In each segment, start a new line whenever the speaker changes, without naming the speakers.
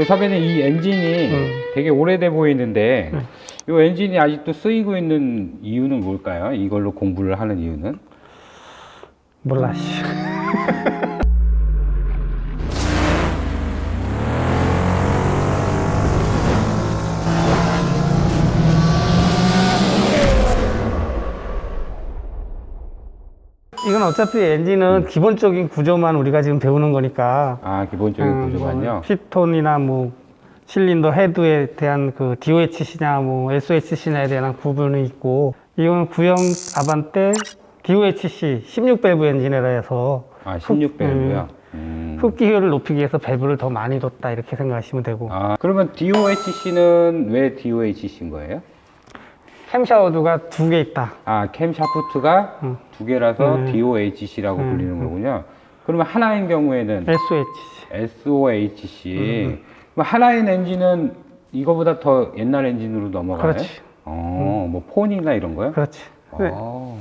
선배님 이 엔진이 되게 오래돼 보이는데 이 엔진이 아직도 쓰이고 있는 이유는 뭘까요? 이걸로 공부를 하는 이유는?
몰라 씨. 이건 어차피 엔진은 기본적인 구조만 우리가 지금 배우는 거니까.
아, 기본적인 구조만요?
피스톤이나 뭐 실린더 헤드에 대한 그 DOHC냐 뭐 SOHC냐에 대한 구분이 있고, 이건 구형 아반떼 DOHC 16밸브 엔진이라 해서
아, 16밸브요?
흡기율을 높이기 위해서 밸브를 더 많이 뒀다 이렇게 생각하시면 되고.
아, 그러면 DOHC는 왜 DOHC인 거예요?
캠 샤워드가 2개 있다.
아, 캠 샤프트가 두 개라서 DOHC라고 불리는 거군요. 그러면 하나인 경우에는
SOHC.
SOHC. 그럼 하나인 엔진은 이거보다 더 옛날 엔진으로 넘어가요?
그렇지.
뭐 폰이나 이런 거요?
그렇지.
어.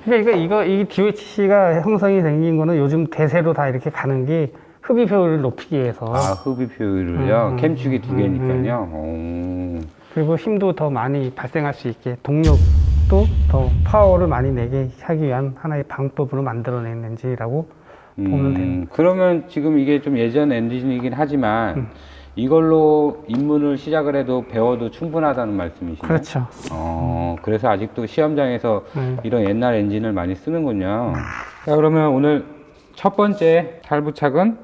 그러니까 이 DOHC가 형성이 생긴 거는 요즘 대세로 다 이렇게 가는 게 흡입 효율을 높이기 위해서.
아, 흡입 효율을요? 캠축이 두 개니까요?
그리고 힘도 더 많이 발생할 수 있게, 동력도 더 파워를 많이 내게 하기 위한 하나의 방법으로 만들어낸 엔진이라고 보면 됩니다.
그러면 지금 이게 좀 예전 엔진이긴 하지만 이걸로 입문을 시작을 해도 배워도 충분하다는 말씀이시죠?
그렇죠.
그래서 아직도 시험장에서 이런 옛날 엔진을 많이 쓰는군요. 자, 그러면 오늘 첫 번째 탈부착은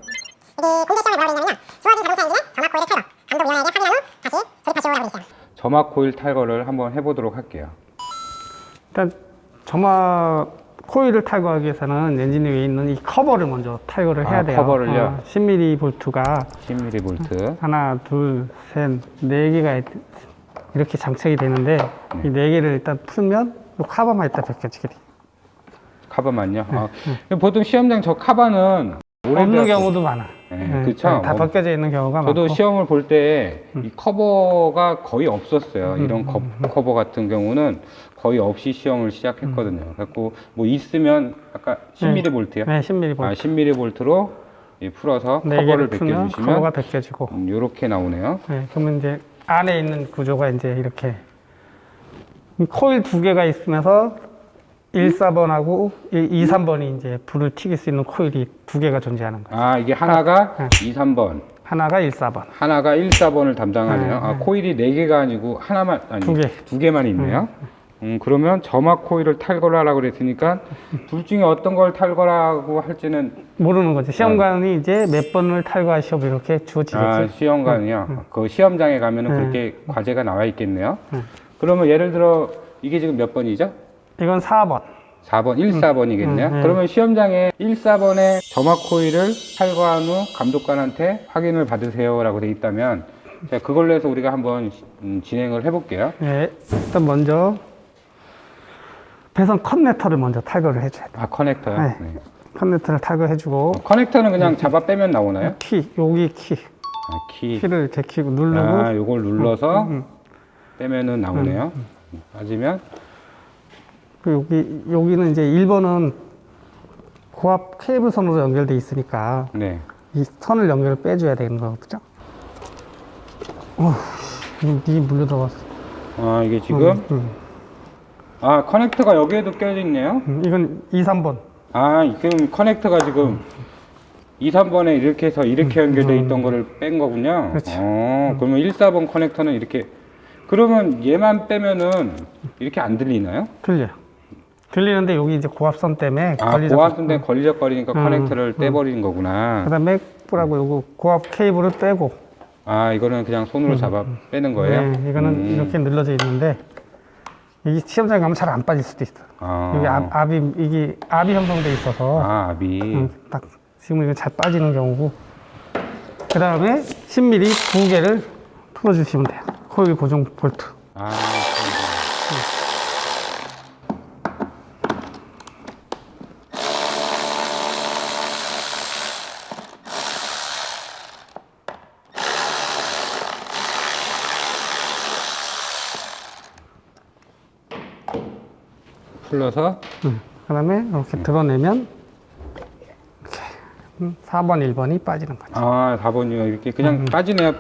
공개 시험을 뭐라고 했냐면요. 주어진 자동차 엔진의 점화 코일을 탈거, 감독 위원회에게 확인한 후 다시 조립하시오라고 되어 있어요.
점화 코일 탈거를 한번 해보도록 할게요.
일단 점화 코일을 탈거하기 위해서는 엔진 위에 있는 이 커버를 먼저 탈거를 해야 돼요.
커버를요?
10mm 볼트가
10mm.
하나, 둘, 셋, 네 개가 이렇게 장착이 되는데, 이 네 개를 일단 풀면 이 커버만 일단 벗겨지게 돼요.
카바만요? 보통 시험장 저 카바는
없는 경우도 많아.
그쵸?
다 벗겨져 있는 경우가
저도
많고.
시험을 볼 때 이 커버가 거의 없었어요. 이런 커버 같은 경우는 거의 없이 시험을 시작했거든요. 그래갖고 뭐 있으면 아까 10mm 볼트요?
네, 10mm 볼트.
10mm 볼트로 풀어서
네
커버를
개를 풀면
벗겨주시면
커버가 벗겨지고.
이렇게 나오네요.
네, 그러면 이제 안에 있는 구조가 이제 이렇게 이 코일 두 개가 있으면서 1, 4번하고 2, 3번이 이제 불을 튀길 수 있는 코일이 두 개가 존재하는 거예요.
아, 이게 하나가 2, 3번,
하나가 1, 4번.
하나가 1, 4번을 담당하네요. 아, 코일이 4개가 아니고 하나만, 아니,
두 개.
두 개만 있네요. 그러면 점화 코일을 탈거를 하라고 그랬으니까 둘 중에 어떤 걸 탈거라고 할지는
모르는 거죠. 시험관이 이제 몇 번을 탈거하시오 이렇게 주어지겠지.
시험관이요. 그 시험장에 가면은 그렇게 과제가 나와 있겠네요. 그러면 예를 들어 이게 지금 몇 번이죠?
이건 4번.
4번, 1, 4번이겠네요. 그러면 시험장에 1, 4번에 점화 코일을 탈거한 후 감독관한테 확인을 받으세요라고 돼 있다면 자, 그걸로 해서 우리가 한번 진행을 해볼게요.
네, 일단 먼저 배선 커넥터를 먼저 탈거를 해줘야 돼.
아, 커넥터요?
네.
네.
커넥터를 탈거해주고,
커넥터는 그냥 잡아 빼면 나오나요?
여기 키.
아,
키를 제키고 누르고.
아, 요걸 눌러서 빼면은 나오네요. 빠지면
여기는 이제 1번은 고압 케이블 선으로 연결돼 있으니까
네.
이 선을 연결을 빼줘야 되는 거거든요. 이게 물려 들어갔어.
아, 이게 지금 아, 커넥터가 여기에도 껴져 있네요.
이건 2, 3번.
아, 지금 커넥터가 지금 2, 3번에 이렇게 해서 이렇게 연결돼 있던 거를 뺀 거군요.
그렇죠.
그러면 1, 4번 커넥터는 이렇게 그러면 얘만 빼면은 이렇게 안 들리나요?
들리는데 여기 이제 고압선 때문에
고압선 때문에 걸리적거리니까 커넥터를 떼버리는 거구나.
그다음에 맥불하고 요거 고압 케이블을 빼고.
아, 이거는 그냥 손으로 잡아 빼는 거예요?
네, 이거는 이렇게 눌러져 있는데 이게 시험장에 가면 잘 안 빠질 수도 있어. 여기 이게 압이 형성돼 있어서.
압이.
딱 지금 이거 잘 빠지는 경우고. 그 다음에 10mm 두 개를 풀어주시면 돼요. 코일 고정 볼트.
풀러서
그 다음에 이렇게 드러내면 이렇게 4번, 1번이 빠지는 거죠.
아, 4번이요. 이렇게 그냥 빠지네요.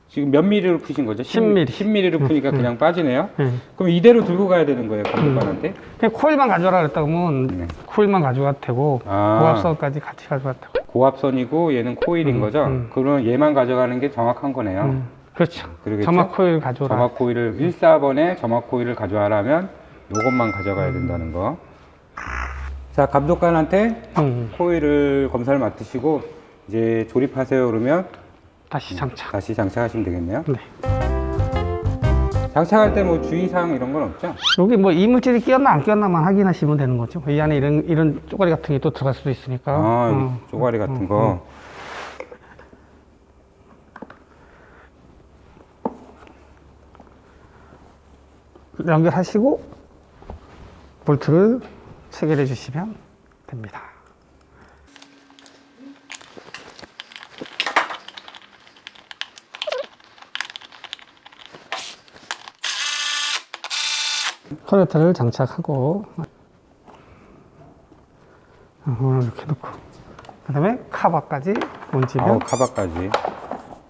지금 몇 미리로 푸신 거죠?
10mm.
10mm로 푸니까 그냥 빠지네요.
네.
그럼 이대로 들고 가야 되는 거예요, 감독관한테?
그냥 코일만 가져오라 그랬다 그러면
네.
코일만 가져가도 되고
아.
고압선까지 같이 가져가도 되고.
고압선이고 얘는 코일인 거죠? 그럼 얘만 가져가는 게 정확한 거네요.
그렇죠.
그러겠죠?
점화 코일 가져오라.
점화 코일을 14번에 점화 코일을 가져와라면 요것만 가져가야 된다는 거. 자, 감독관한테 코일을 검사를 맡으시고 이제 조립하세요 그러면
다시 장착.
다시 장착하시면 되겠네요.
네.
장착할 때 뭐 주의사항 이런 건 없죠?
여기 뭐 이물질이 끼었나 안 끼었나만 확인하시면 되는 거죠. 이 안에 이런 쪼가리 같은 게 또 들어갈 수도 있으니까.
아, 여기 쪼가리 같은 거.
연결하시고 볼트를 체결해 주시면 됩니다. 커넥터를 장착하고 이렇게 놓고 그 다음에 카바까지 얹으면
카바까지.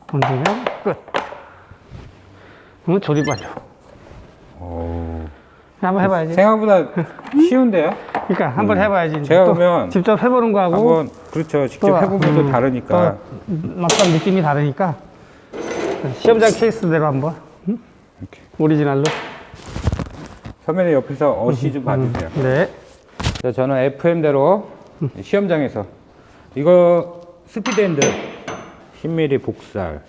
끝. 그러면 조립 완료.
오.
한번 해봐야지.
생각보다 쉬운데요?
그러니까 한번 해봐야지. 이제
제가
또
보면
직접 해보는 거하고
한번 그렇죠. 직접
또,
해보면 또 다르니까.
또 막상 느낌이 다르니까 시험장 케이스대로 한번
이렇게.
오리지널로.
선배님 옆에서 어시 좀 봐주세요.
네.
자, 저는 FM대로 시험장에서 이거 스피드핸드 10mm 복살.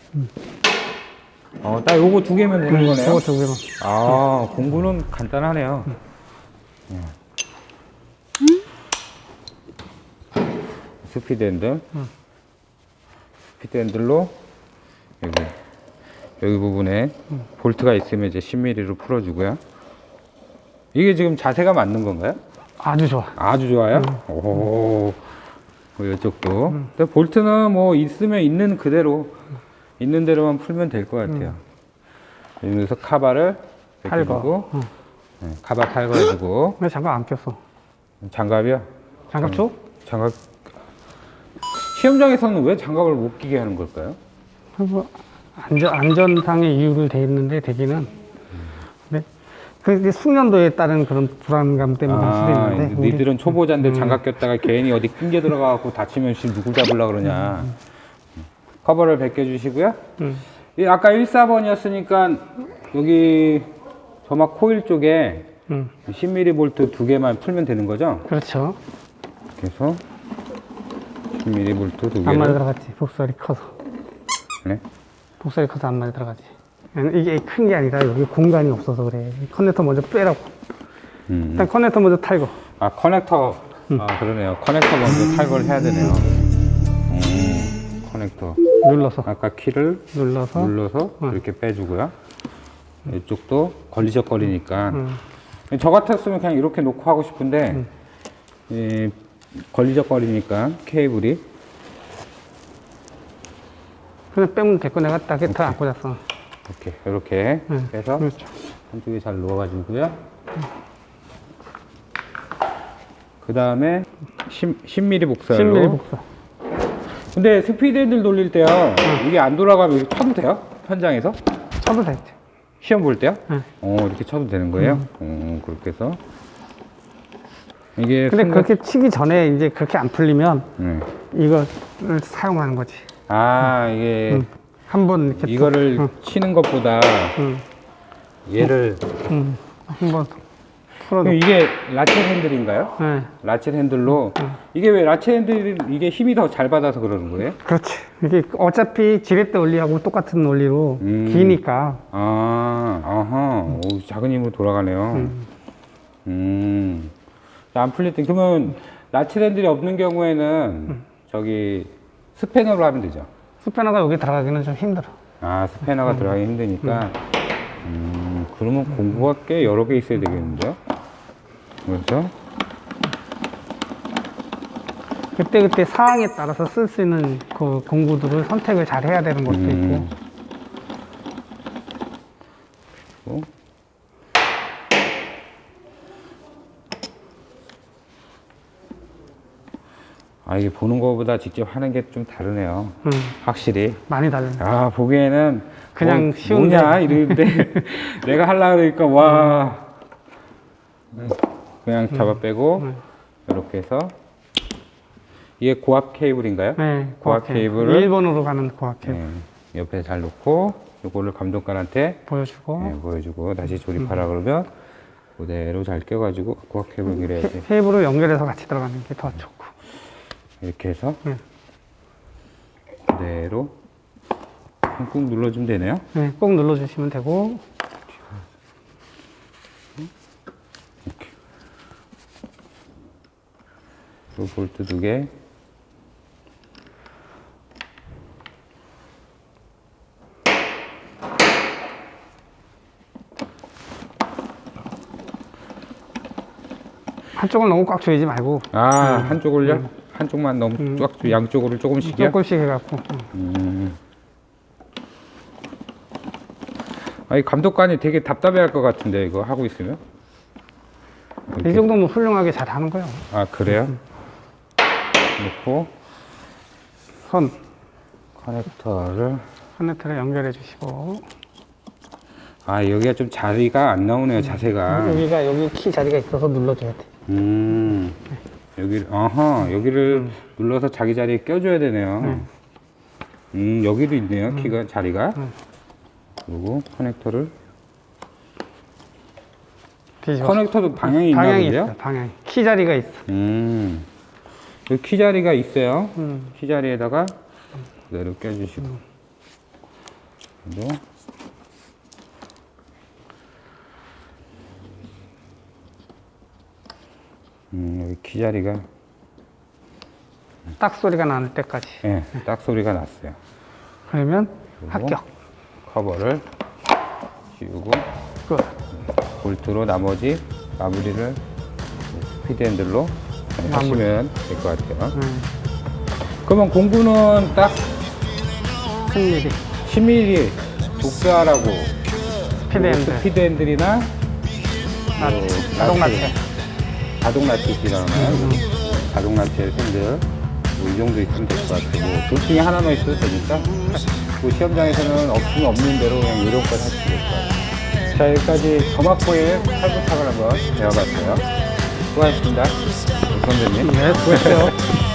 딱 요거 두 개면 되는 거네요.
그거 두 개만.
아, 공부는 간단하네요. 스피드핸들. 스피드핸들로 여기 부분에 볼트가 있으면 이제 10mm로 풀어주고요. 이게 지금 자세가 맞는 건가요?
아주 좋아.
아주 좋아요. 오, 이쪽도. 근데 볼트는 뭐 있으면 있는 그대로 있는 대로만 풀면 될 것 같아요. 여기서 카바를 벗겨주고, 네, 카바 탈거해주고,
왜 장갑 안 꼈어?
장갑이요?
장갑 줘?
장갑. 시험장에서는 왜 장갑을 못 끼게 하는 걸까요?
뭐 안전상의 이유를 돼 있는데 대기는. 네. 그 숙련도에 따른 그런 불안감 때문에 할 수도 있는데.
니들은 초보자인데 장갑 꼈다가 괜히 어디 낑겨 들어가고 다치면 누굴 잡으려고 그러냐. 커버를 벗겨주시고요. 이 아까 14번이었으니까 여기 점막 코일 쪽에 10mm 볼트 두 개만 풀면 되는 거죠?
그렇죠.
그래서 10mm 볼트 두
안 맞아
개를.
들어갔지. 복살이 커서.
네.
복살이 커서 안 맞아 들어가지. 이게 큰 게 아니라 여기 공간이 없어서 그래. 커넥터 먼저 빼라고. 일단 커넥터 먼저 탈거.
아, 커넥터. 아, 그러네요. 커넥터 먼저 탈거를 해야 되네요. 커넥터.
눌러서.
아까 키를
눌러서.
이렇게 빼주고요. 이쪽도 걸리적거리니까. 저 같았으면 그냥 이렇게 놓고 하고 싶은데, 걸리적거리니까 케이블이.
그냥 빼면 됐고 내가 딱 더 안 꽂았어.
이렇게 빼서
그렇죠.
한쪽에 잘 누워가지고요. 그 다음에 10mm 복살로.
10mm 복살.
근데 스피드핸들 돌릴 때요, 이게 안 돌아가면 이렇게 쳐도 돼요? 현장에서?
쳐도 됐지.
시험 볼 때요?
응.
이렇게 쳐도 되는 거예요? 그렇게 해서. 이게
근데 그렇게 치기 전에 이제 그렇게 안 풀리면
네.
이거를 사용하는 거지.
이게
한번 이렇게
이거를 치는 것보다 얘를
한번 풀어도.
그럼 이게 라쳇 핸들인가요?
네.
라쳇 핸들로 이게 왜 라쳇 핸들이 이게 힘이 더 잘 받아서 그러는 거예요?
그렇지. 이게 어차피 지렛대 원리하고 똑같은 원리로 기니까.
아하. 오, 작은 힘으로 돌아가네요. 안 풀릴 때 그러면 라쳇 핸들이 없는 경우에는 저기 스패너로 하면 되죠.
스패너가 여기 들어가기는 좀 힘들어.
스패너가 들어가기 힘드니까. 그러면 공구가 꽤 여러 개 있어야 되겠는데요? 그래서
그때 상황에 따라서 쓸 수 있는 그 공구들을 선택을 잘 해야 되는 것도 있고.
그리고 아, 이게 보는 거보다 직접 하는 게 좀 다르네요.
음,
확실히.
많이 다르네.
아, 보기에는
그냥
뭐,
쉬운데.
뭐냐 이러는데 내가 하려고 그러니까 와. 그냥 잡아 빼고 이렇게 해서 이게 고압 케이블인가요?
네,
고압 케이블을
일본으로 가는 고압 케이블
네, 옆에 잘 놓고 이거를 감독관한테
보여주고
네, 보여주고 다시 조립하라 그러면 그대로 잘 껴가지고 고압 케이블 밀어야지.
케이블을 연결해서 같이 들어가는 게 더 좋고.
이렇게 해서
네.
그대로 꾹 눌러주면 되네요.
네, 꼭 눌러주시면 되고.
또 볼트 2개.
한쪽을 너무 꽉 조이지 말고
아, 한쪽을요? 한쪽만 너무 쫙 양쪽으로 조금씩이요?
조금씩 해갖고.
아니, 감독관이 되게 답답해할 것 같은데 이거 하고 있으면?
이 정도면 훌륭하게 잘 하는 거예요.
아, 그래요? 놓고
선
커넥터를
커넥터를 연결해 주시고.
아, 여기가 좀 자리가 안 나오네요, 자세가.
여기가 여기 키 자리가 있어서 눌러줘야 돼.
여기를 눌러서 자기 자리에 껴줘야 되네요. 여기도 있네요, 키가, 자리가. 그리고 커넥터를.
뒤집어.
커넥터도 방향이 있나
방향이
보세요?
있어. 방향. 키 자리가 있어.
여기 키 자리가 있어요. 키 자리에다가 그대로 껴주시고. 그리고 여기 키 자리가
딱 소리가 나는 때까지.
예, 딱 소리가 났어요.
그러면
그리고
합격.
커버를 씌우고
끝.
볼트로 나머지 마무리를 피드핸들로 하시면 될 것 같아요. 그러면 공구는 딱
10mm.
10mm 독자라고
피드핸들.
피드핸들이나
자동 나체.
자동 나치기라고 하나요? 자동 나치 핸들 이 정도 있으면 될 것 같아요. 둘 중에 하나만 있어도 되니까 시험장에서는 없으면 없는 대로 그냥 요령껏 하시면 될 것 같아요. 자, 여기까지 점화코일 탈부착을 한번 배워봤어요. 수고하셨습니다. 선생님.
네, 수고했어요.